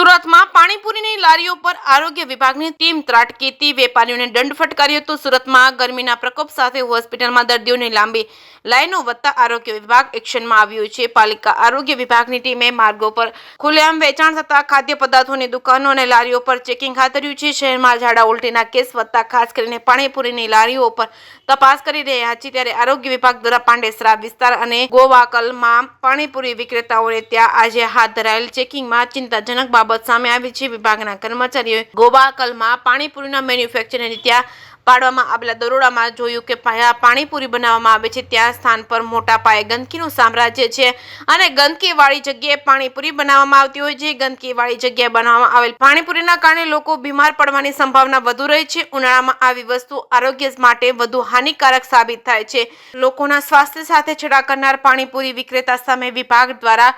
સુરતમાં પાણીપુરીની લારીઓ પર આરોગ્ય વિભાગની ટીમ ત્રાટકીથી વેપારીઓને દંડ ફટકાર્યો હતો। સુરતમાં ગરમીના પ્રકોપ સાથે હોસ્પિટલમાં દર્દીઓની લાંબી લાઈનો વધતા આરોગ્ય વિભાગ એક્શનમાં આવ્યું છે। પાલિકા આરોગ્ય વિભાગની ટીમે માર્ગો પર ખુલ્લેઆમ વેચાણ થતા ખાદ્ય પદાર્થોની દુકાનો અને લારીઓ પર ચેકિંગ હાથ ધર્યું છે। શહેરમાં ઝાડા ઉલટીના કેસ વધતા ખાસ કરીને પાણીપુરીની લારીઓ પર તપાસ કરી રહ્યા છે। ત્યારે આરોગ્ય વિભાગ દ્વારા પાંડેસરા વિસ્તાર અને ગોવાકલમાં પાણીપુરી વિક્રેતાઓને ત્યાં આજે હાથ ધરાયેલ ચેકિંગમાં ચિંતાજનક બાબત સામે આવી છે। વિભાગના કર્મચારીઓએ ગોવાકલમાં પાણીપુરીના મેન્યુફેક્ચરને ત્યાં પાડવામાં આવેલા દરોડામાં જોયું કે પાણીપુરી બનાવવામાં આવે છે ત્યાં સ્થાન પર મોટા પાયે ગંદકીનું સામ્રાજ્ય છે અને ગંદકીવાળી જગ્યાએ પાણીપુરી બનાવવામાં આવતી હોય છે। ગંદકીવાળી જગ્યાએ બનાવવામાં આવેલ પાણીપુરીના કારણે લોકો બીમાર પડવાની સંભાવના વધુ રહે છે। ઉનાળામાં આવી વસ્તુ આરોગ્ય માટે વધુ હાનિકારક સાબિત થાય છે। લોકોના સ્વાસ્થ્ય સાથે છેડા કરનાર પાણીપુરી વિક્રેતા સામે વિભાગ દ્વારા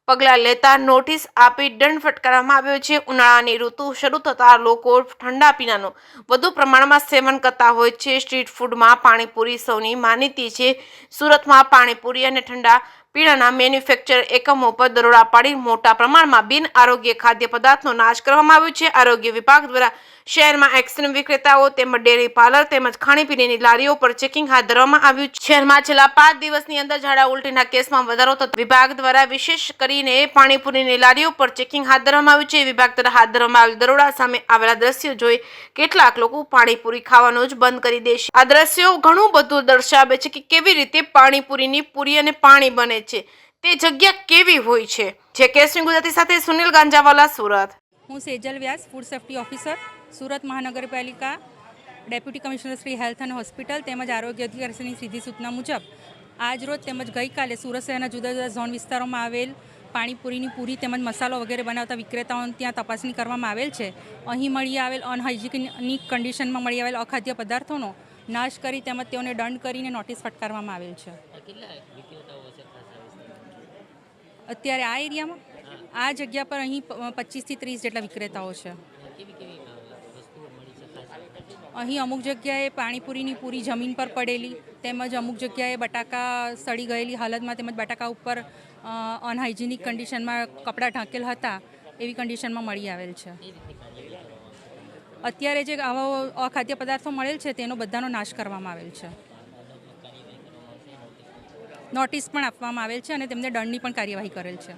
પગલાં લેતા નોટિસ આપી દંડ ફટકારવામાં આવ્યો છે। ઉનાળાની ઋતુ શરૂ થતાં લોકો ઠંડા પીણાનું વધુ પ્રમાણમાં સેવન કરતા હોય છે। સ્ટ્રીટ ફૂડમાં પાણીપુરી સૌની માનીતી છે। સુરતમાં પાણીપુરી અને ઠંડા પીણાના મેન્યુફેક્ચર એકમો પર દરોડા પાડી મોટા પ્રમાણમાં બિન આરોગ્ય ખાદ્ય પદાર્થનો નાશ કરવામાં આવ્યો છે। આરોગ્ય વિભાગ દ્વારા શહેરમાં આઈસ્ક્રીમ વિક્રેતાઓ તેમજ ડેરી પાર્લર તેમજ ખાણીપીણીની લારીઓ પર ચેકિંગ હાથ ધરવામાં આવ્યું છે। શહેરમાં છેલ્લા 5 દિવસની અંદર ઝાડા ઉલટીના કેસમાં વધારો થતા વિભાગ દ્વારા વિશેષ કરીને પાણીપુરીની લારીઓ પર ચેકિંગ હાથ ધરવામાં આવ્યું છે। વિભાગ દ્વારા હાથ ધરવામાં આવેલ દરોડા સામે આવેલા દ્રશ્યો જોઈ કેટલાક લોકો પાણીપુરી ખાવાનું જ બંધ કરી દેશે। આ દ્રશ્યો ઘણું બધું દર્શાવે છે કે કેવી રીતે પાણીપુરીની પૂરી અને પાણી બને છે, તે જગ્યા કેવી હોય છે। જે કેસની ગુજરાતી સાથે સુનિલ ગાંજાવાલા, સુરત। હું સેજલ વ્યાસ, ફૂડ સેફ્ટી ઓફિસર, સુરત મહાનગરપાલિકા, ડેપ્યુટી કમિશનર શ્રી હેલ્થ અને હોસ્પિટલ તેમજ આરોગ્ય અધિકારીની સીધી સૂચના મુજબ આજરોજ તેમજ ગઈકાલે સુરત શહેરના જુદા જુદા ઝોન વિસ્તારોમાં આવેલ પાણીપુરીની પૂરી તેમજ મસાલો વગેરે બનાવતા વિક્રેતાઓને ત્યાં તપાસણી કરવામાં આવેલ છે। અહીં મળી આવેલ અનહાઇજેનિક કન્ડિશનમાં મળી આવેલ અખાદ્ય પદાર્થોનો નાશ કરી તેમજ તેઓને દંડ કરીને નોટિસ ફટકારવામાં આવેલ છે। અત્યારે આ એરિયામાં આ જગ્યા પર અહીં 25 થી 30 જેટલા વિક્રેતાઓ છે। અહીં અમુક જગ્યાએ પાણીપુરીની પૂરી જમીન પર પડેલી તેમજ અમુક જગ્યાએ બટાકા સડી ગયેલી હાલતમાં તેમજ બટાકા ઉપર અનહાઇજેનિક કન્ડિશનમાં કપડાં ઢાંકેલ હતા એવી કન્ડિશનમાં મળી આવેલ છે। અત્યારે જે આવા અખાદ્ય પદાર્થો મળેલ છે તેનો બધાનો નાશ કરવામાં આવેલ છે। નોટિસ પણ આપવામાં આવેલ છે અને તેમને દંડની પણ કાર્યવાહી કરેલ છે।